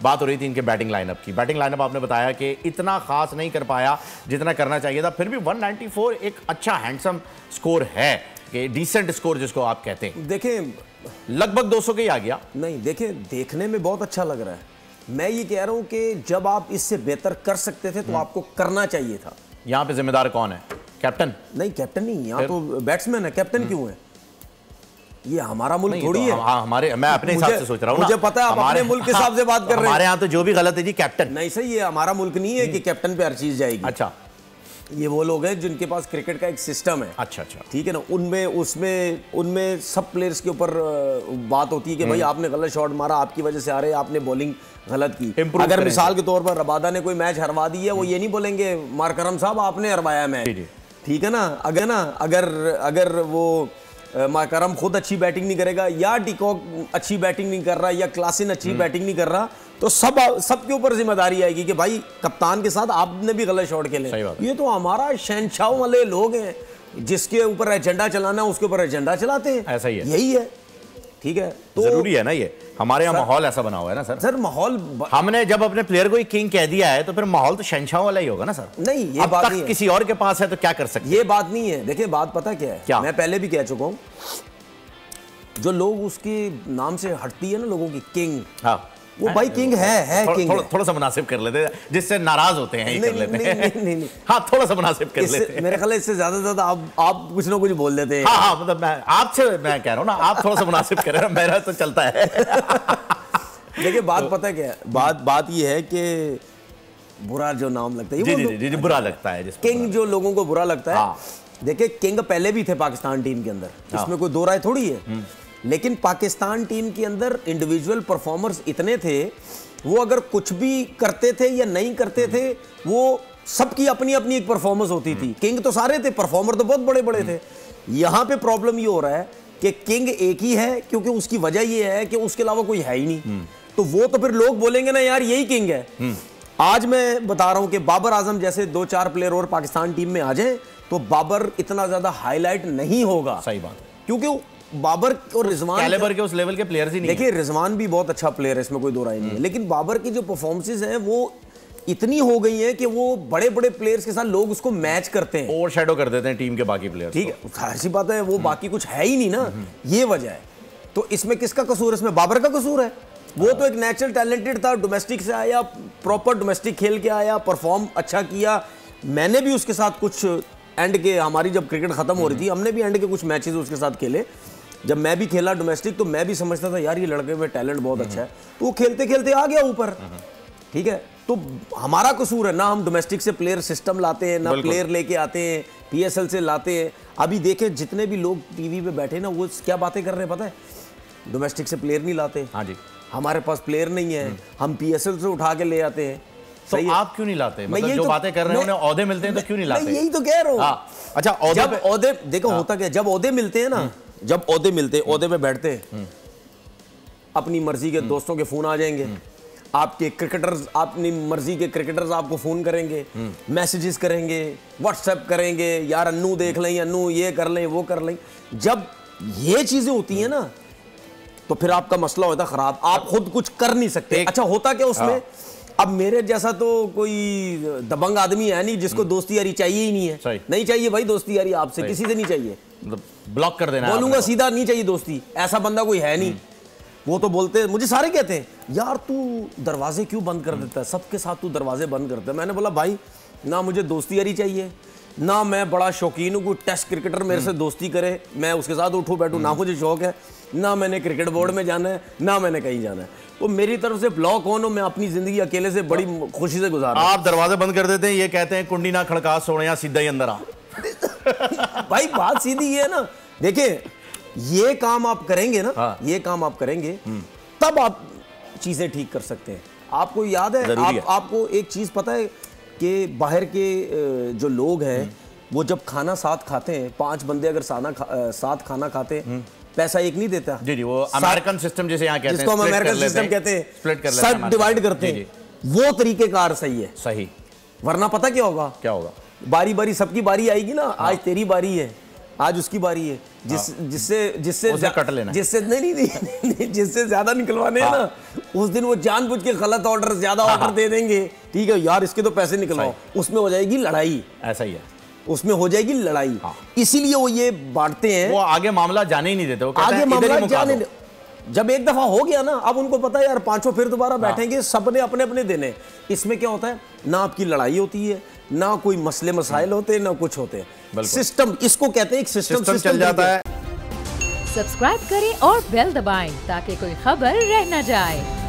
बात हो रही थी इनके बैटिंग लाइनअप की। बैटिंग लाइनअप आपने बताया कि इतना खास नहीं कर पाया जितना करना चाहिए था, फिर भी 194 एक अच्छा हैंडसम स्कोर है, कि डिसेंट स्कोर जिसको आप कहते हैं। देखें लगभग 200 के ही आ गया। नहीं, देखें देखने में बहुत अच्छा लग रहा है। मैं ये कह रहा हूं कि जब आप इससे बेहतर कर सकते थे तो आपको करना चाहिए था। यहाँ पे जिम्मेदार कौन है? कैप्टन? नहीं, कैप्टन नहीं, यहाँ तो बैट्समैन है। कैप्टन क्यों है? ये हमारा मुल्क थोड़ी है। हमारे, मैं अपने हिसाब से सोच रहा हूँ। मुझे पता है आप अपने मुल्क के हिसाब से बात कर रहे हैं। हमारे यहाँ तो जो भी गलत है जी कैप्टन। नहीं सही है, हमारा मुल्क नहीं है कि कैप्टन पे हर चीज जाएगी। अच्छा, ये वो लोग हैं जिनके पास क्रिकेट का एक सिस्टम है। अच्छा अच्छा, ठीक है ना। उनमें सब प्लेयर्स के ऊपर बात होती है कि भाई आपने गलत शॉट मारा, आपकी वजह से आ रहे, आपने बॉलिंग गलत की। अगर मिसाल के तौर पर रबादा ने कोई मैच हरवा दी है, वो ये नहीं बोलेंगे मारकरम साहब आपने हरवाया मैच, ठीक है ना। अगर वो मारकरम खुद अच्छी बैटिंग नहीं करेगा, या डिकॉक अच्छी बैटिंग नहीं कर रहा, या क्लासिन अच्छी बैटिंग नहीं कर रहा, तो सबके ऊपर जिम्मेदारी आएगी कि भाई कप्तान के साथ आपने भी गलत शॉट खेले। ये तो हमारा शहंशाह वाले लोग हैं, जिसके ऊपर एजेंडा चलाना है उसके ऊपर एजेंडा चलाते हैं। ऐसा ही है, यही है। ठीक है, तो जरूरी है ना, ये हमारे यहाँ माहौल ऐसा बना हुआ है ना सर। सर माहौल हमने जब अपने प्लेयर को किंग कह दिया है तो फिर माहौल तो शहंशाह वाला ही होगा ना सर। नहीं, ये बात नहीं है। किसी और के पास है तो क्या कर सकते? ये बात नहीं है। देखिए बात पता क्या है, मैं पहले भी कह चुका हूँ, जो लोग उसके नाम से हटती है ना लोगों की, किंग, हाँ वो भाई किंग है किंग। थोड़ा सा मुनासिब कर लेते हैं, जिससे नाराज होते हैं कर लेते हैं। नहीं, हाँ थोड़ा सा मुनासिब कर लेते हैं। मेरे ख्याल इससे ज्यादा आप कुछ ना कुछ बोल देते हैं। हाँ मतलब मैं कह रहा हूँ ना, आप थोड़ा सा मुनासिब करें, मेरा तो चलता है। देखिए बात पता क्या है, बात ये है कि बुरा जो नाम लगता है, जी बुरा लगता है, किंग जो लोगों को बुरा लगता है। देखिए किंग पहले भी थे पाकिस्तान टीम के अंदर, इसमें कोई दो राय थोड़ी है। लेकिन पाकिस्तान टीम के अंदर इंडिविजुअल परफॉर्मर्स इतने थे, वो अगर कुछ भी करते थे या नहीं करते थे, वो सबकी अपनी अपनी एक परफॉर्मेंस होती थी। किंग तो सारे थे, परफॉर्मर तो बहुत बड़े बड़े थे। यहाँ पे प्रॉब्लम ये हो रहा है कि किंग एक ही है, क्योंकि उसकी वजह ये है कि उसके अलावा कोई है ही नहीं। तो वो तो फिर लोग बोलेंगे ना यार यही किंग है। आज मैं बता रहा हूं कि बाबर आजम जैसे 2-4 प्लेयर और पाकिस्तान टीम में आ जाए तो बाबर इतना ज्यादा हाईलाइट नहीं होगा। सही बात, क्योंकि बाबर और रिजवान कैलिबर के उस लेवल के प्लेयर्स ही नहीं। देखिए रिजवान भी बहुत अच्छा प्लेयर है, इसमें कोई दो राय नहीं है, लेकिन बाबर की जो परफॉर्मेंसेस हैं वो इतनी हो गई हैं कि वो बड़े बड़े प्लेयर्स के साथ लोग उसको मैच करते हैं, ओवरशैडो कर देते हैं टीम के बाकी प्लेयर्स। ठीक है, ऐसी बात है, वो बाकी कुछ है ही नहीं ना, ये वजह है। तो इसमें किसका कसूर है? इसमें बाबर का कसूर है। वो तो एक नेचुरल टैलेंटेड था, डोमेस्टिक से आया, प्रॉपर डोमेस्टिक खेल के आया, परफॉर्म अच्छा किया। मैंने भी उसके साथ कुछ एंड के, हमारी जब क्रिकेट खत्म हो रही थी, हमने भी एंड के कुछ मैचेस उसके साथ खेले। जब मैं भी खेला डोमेस्टिक तो मैं भी समझता था यार ये लड़के में टैलेंट बहुत अच्छा है, तो वो खेलते खेलते आ गया ऊपर। ठीक है, तो हमारा कसूर है ना, हम डोमेस्टिक से प्लेयर सिस्टम लाते हैं ना, प्लेयर लेके आते हैं पीएसएल से लाते हैं। अभी देखें जितने भी लोग टीवी पे बैठे ना, वो क्या बातें कर रहे हैं पता है? डोमेस्टिक से प्लेयर नहीं लाते। हाँ जी, हमारे पास प्लेयर नहीं है, हम पीएसएल से उठा के ले आते हैं। तो आप क्यों नहीं लाते? मतलब जो बातें कर रहे हैं, उन्हें ओहदे मिलते हैं तो क्यों नहीं लाते? मैं यही तो कह रहा हूँ। अच्छा, जब ओहदे देखो होता क्या, जब ओहदे मिलते हैं ना, जब ओहदे मिलते हैं, ओहदे पे बैठते हैं, अपनी मर्जी के दोस्तों के फोन आ जाएंगे, आपके क्रिकेटर्स, अपनी मर्जी के क्रिकेटर्स आपको फोन करेंगे, मैसेजेस करेंगे, व्हाट्सएप करेंगे, यार अन्नू देख लें, अन्नू ये कर लें, वो कर लें। जब ये चीजें होती हैं ना, तो फिर आपका मसला होता है खराब, आप खुद कुछ कर नहीं सकते। अच्छा होता क्या उसमें, अब मेरे जैसा तो कोई दबंग आदमी है नहीं जिसको दोस्ती यारी चाहिए ही नहीं है। नहीं चाहिए भाई दोस्ती यारी, आपसे किसी से नहीं चाहिए, ब्लॉक कर देना, बोलूंगा सीधा, नहीं चाहिए दोस्ती, ऐसा बंदा कोई है नहीं। वो तो बोलते हैं, मुझे सारे कहते हैं यार तू दरवाजे क्यों बंद कर देता है, सबके साथ तू दरवाजे बंद करता है। मैंने बोला भाई ना मुझे दोस्ती यारी चाहिए, ना मैं बड़ा शौकीन हूँ, कोई टेस्ट क्रिकेटर मेरे से दोस्ती करे मैं उसके साथ उठूँ बैठूँ, ना मुझे शौक है, ना मैंने क्रिकेट बोर्ड में जाना है, ना मैंने कहीं जाना है। तो मेरी तरफ से ब्लॉक हो, मैं अपनी जिंदगी अकेले से बड़ी खुशी से गुजार रहा हूं। आप दरवाजे बंद कर देते हैं, ये कहते हैं कुंडी ना खड़का सोने, सीधा ही अंदर आ। भाई बात सीधी ये है ना, देखिए ये काम आप करेंगे ना, ये काम आप करेंगे तब आप चीजें ठीक कर सकते हैं। आपको याद है, आपको एक चीज पता है कि बाहर के जो लोग हैं वो जब खाना साथ खाते हैं, 5 बंदे अगर साथ खाना खाते हैं, पैसा एक नहीं देता। जी वो अमेरिकन सिस्टम जैसे यहाँ कहते हैं, जिसको हम अमेरिकन सिस्टम कहते हैं, स्प्लिट कर लेते हैं, सब डिवाइड करते हैं, वो तरीकेकार सही है। सही, वरना पता क्या होगा, क्या होगा, बारी बारी सबकी बारी आएगी ना, आज तेरी बारी है, आज उसकी बारी है, जिससे कट लेना, जिससे नहीं जिससे ज्यादा निकलवाने हैं ना, उस दिन वो जानबूझ के गलत ऑर्डर, ज्यादा ऑर्डर दे देंगे। ठीक है यार, इसके तो पैसे निकलवाओ, उसमें हो जाएगी लड़ाई। ऐसा ही है, उसमें हो जाएगी लड़ाई। इसीलिए वो ये बांटते हैं, वो आगे मामला जाने ही नहीं देते, वो आगे मामला जाने। जब एक दफा हो गया ना, अब उनको पता है यार पांचों फिर दोबारा बैठेंगे, सबने अपने अपने देने। इसमें क्या होता है, ना आपकी लड़ाई होती है, ना कोई मसले मसाइल होते हैं, ना कुछ होते हैं। सिस्टम, इसको कहते हैं एक सिस्टम चल जाता है। सब्सक्राइब करें और बेल दबाएं ताकि कोई खबर रह न जाए।